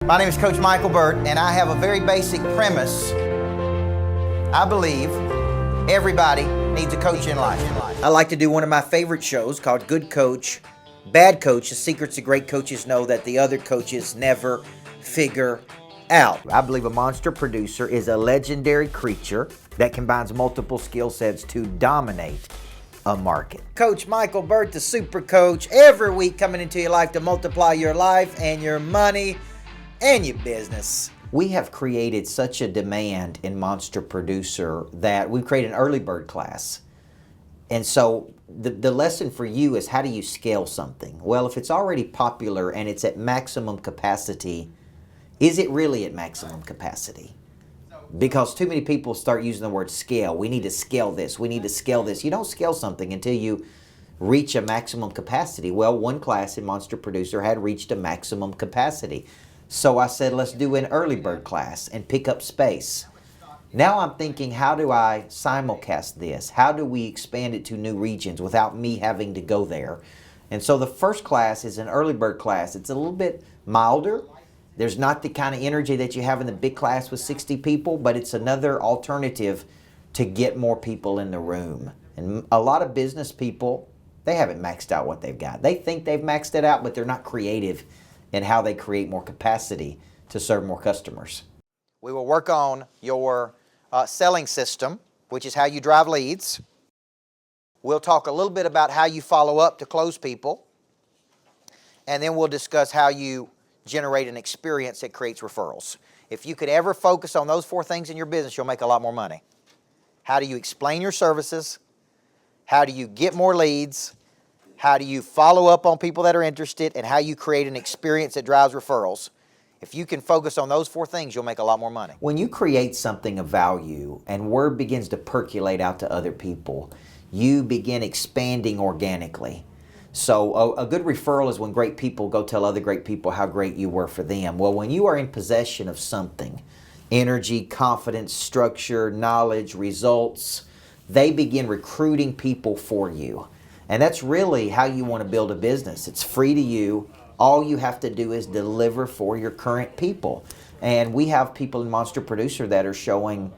My name is Coach Michael Burt, and I have a very basic premise. I believe everybody needs a coach in life. I like to do one of my favorite shows called Good Coach, Bad Coach, the secrets that great coaches know that the other coaches never figure out. I believe a monster producer is a legendary creature that combines multiple skill sets to dominate a market. Coach Michael Burt, the super coach, every week coming into your life to multiply your life and your money and your business. We have created such a demand in Monster Producer that we've created an early bird class. And so the lesson for you is, how do you scale something? Well, if it's already popular and it's at maximum capacity, is it really at maximum capacity? Because too many people start using the word scale. We need to scale this. We need to scale this. You don't scale something until you reach a maximum capacity. Well, one class in Monster Producer had reached a maximum capacity. So I said, let's do an early bird class and pick up space. Now I'm thinking, how do I simulcast this? How do we expand it to new regions without me having to go there? And so the first class is an early bird class. It's a little bit milder. There's not the kind of energy that you have in the big class with 60 people, but it's another alternative to get more people in the room. And a lot of business people, they haven't maxed out what they've got. They think they've maxed it out, but they're not creative in how they create more capacity to serve more customers. We will work on your selling system, which is how you drive leads. We'll talk a little bit about how you follow up to close people. And then we'll discuss how you generate an experience that creates referrals. If you could ever focus on those 4 things in your business, you'll make a lot more money. How do you explain your services? How do you get more leads? How do you follow up on people that are interested? And how you create an experience that drives referrals. If you can focus on those 4 things, you'll make a lot more money. When you create something of value and word begins to percolate out to other people, you begin expanding organically. So a good referral is when great people go tell other great people how great you were for them. Well, when you are in possession of something, energy, confidence, structure, knowledge, results, they begin recruiting people for you. And that's really how you want to build a business. It's free to you. All you have to do is deliver for your current people. And we have people in Monster Producer that are showing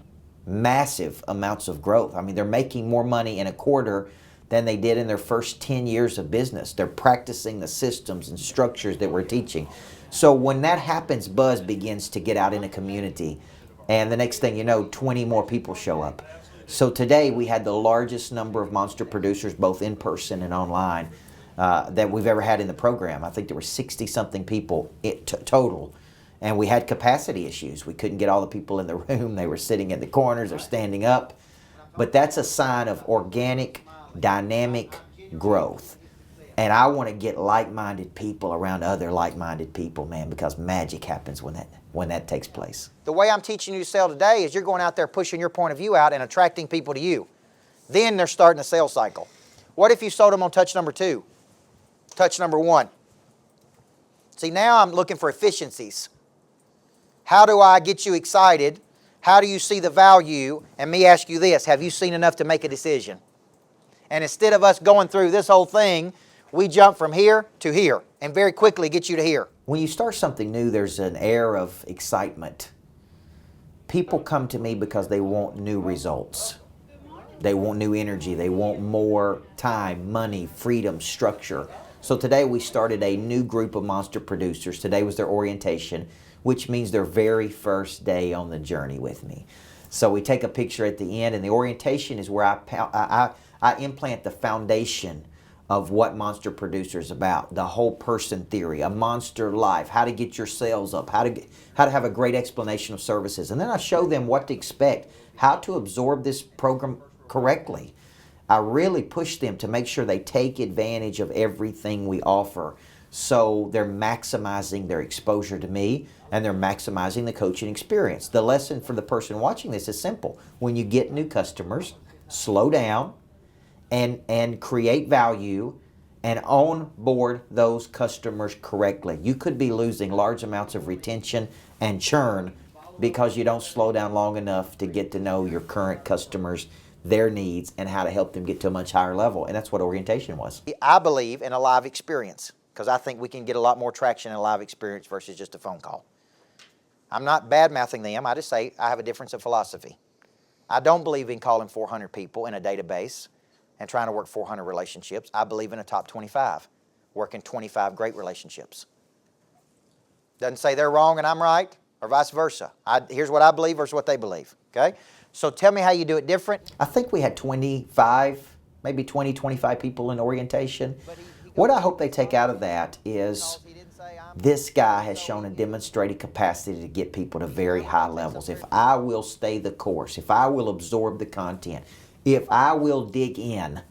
massive amounts of growth. I mean, they're making more money in a quarter than they did in their first 10 years of business. They're practicing the systems and structures that we're teaching. So when that happens, buzz begins to get out in a community. And the next thing you know, 20 more people show up. So today we had the largest number of Monster Producers, both in person and online, that we've ever had in the program. I think there were 60-something people total. And we had capacity issues. We couldn't get all the people in the room. They were sitting in the corners or standing up. But that's a sign of organic, dynamic growth. And I want to get like-minded people around other like-minded people, man, because magic happens when that takes place. The way I'm teaching you to sell today is you're going out there pushing your point of view out and attracting people to you. Then they're starting a sales cycle. What if you sold them on touch number 2? Touch number 1. See, now I'm looking for efficiencies. How do I get you excited? How do you see the value? And me ask you this, have you seen enough to make a decision? And instead of us going through this whole thing, we jump from here to here and very quickly get you to here. When you start something new, there's an air of excitement. People come to me because they want new results. They want new energy. They want more time, money, freedom, structure. So today we started a new group of Monster Producers. Today was their orientation, which means their very first day on the journey with me. So we take a picture at the end, and the orientation is where I implant the foundation of what Monster Producer is about, the whole person theory, a monster life, how to get your sales up, how to have a great explanation of services. And then I show them what to expect, how to absorb this program correctly. I really push them to make sure they take advantage of everything we offer. So they're maximizing their exposure to me, and they're maximizing the coaching experience. The lesson for the person watching this is simple. When you get new customers, slow down and create value and onboard those customers correctly. You could be losing large amounts of retention and churn because you don't slow down long enough to get to know your current customers, their needs, and how to help them get to a much higher level. And that's what orientation was. I believe in a live experience because I think we can get a lot more traction in a live experience versus just a phone call. I'm not bad-mouthing them. I just say I have a difference of philosophy. I don't believe in calling 400 people in a database and trying to work 400 relationships. I believe in a top 25, working 25 great relationships. Doesn't say they're wrong and I'm right, or vice versa. Here's what I believe versus what they believe, okay? So tell me how you do it different. I think we had 25, maybe 20, 25 people in orientation. What I hope they take out of that is this guy has shown a demonstrated capacity to get people to very high levels. If I will stay the course, if I will absorb the content, if I will dig in,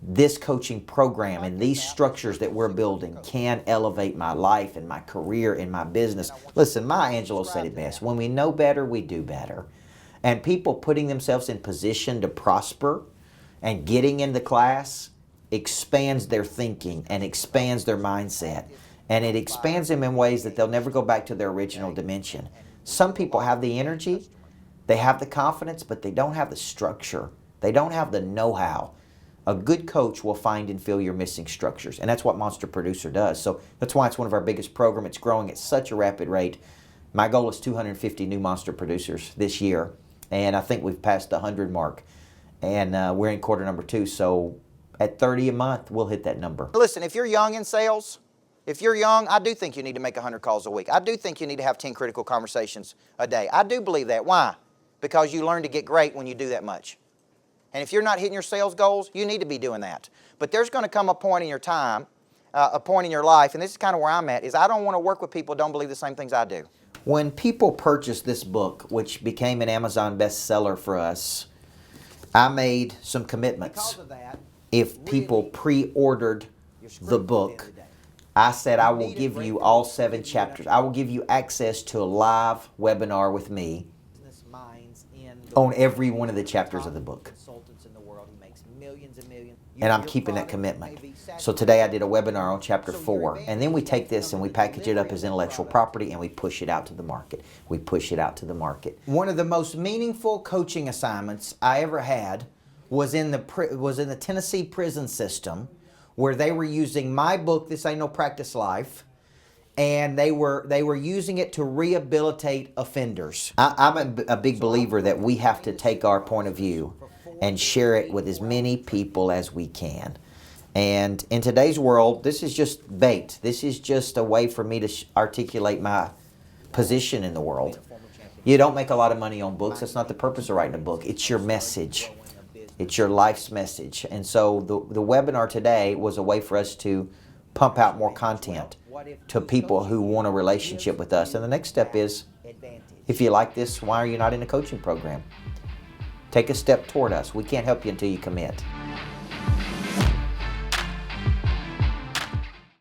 this coaching program and these structures that we're building can elevate my life and my career and my business. Listen, Maya Angelou said it best. When we know better, we do better. And people putting themselves in position to prosper and getting into class expands their thinking and expands their mindset. And it expands them in ways that they'll never go back to their original dimension. Some people have the energy, they have the confidence, but they don't have the structure. They don't have the know-how. A good coach will find and fill your missing structures, and that's what Monster Producer does. So that's why it's one of our biggest programs. It's growing at such a rapid rate. My goal is 250 new Monster Producers this year, and I think we've passed the 100 mark, and we're in quarter number 2, so at 30 a month, we'll hit that number. Listen, if you're young in sales, if you're young, I do think you need to make 100 calls a week. I do think you need to have 10 critical conversations a day. I do believe that. Why? Because you learn to get great when you do that much. And if you're not hitting your sales goals, you need to be doing that. But there's going to come a point in your time, a point in your life, and this is kind of where I'm at, is I don't want to work with people who don't believe the same things I do. When people purchased this book, which became an Amazon bestseller for us, I made some commitments. Because of that, if people pre-ordered the book, I said I will give you all 7 chapters. I will give you access to a live webinar with me on every one of the chapters of the book. And I'm keeping that commitment. So today I did a webinar on chapter 4. And then we take this and we package it up as intellectual property and we push it out to the market. We push it out to the market. One of the most meaningful coaching assignments I ever had was in the Tennessee prison system, where they were using my book, This Ain't No Practice Life, and they were using it to rehabilitate offenders. I'm a big believer that we have to take our point of view and share it with as many people as we can. And in today's world, this is just bait. This is just a way for me to articulate my position in the world. You don't make a lot of money on books. That's not the purpose of writing a book. It's your message. It's your life's message. And so the webinar today was a way for us to pump out more content to people who want a relationship with us. And the next step is, if you like this, why are you not in a coaching program? Take a step toward us. We can't help you until you commit.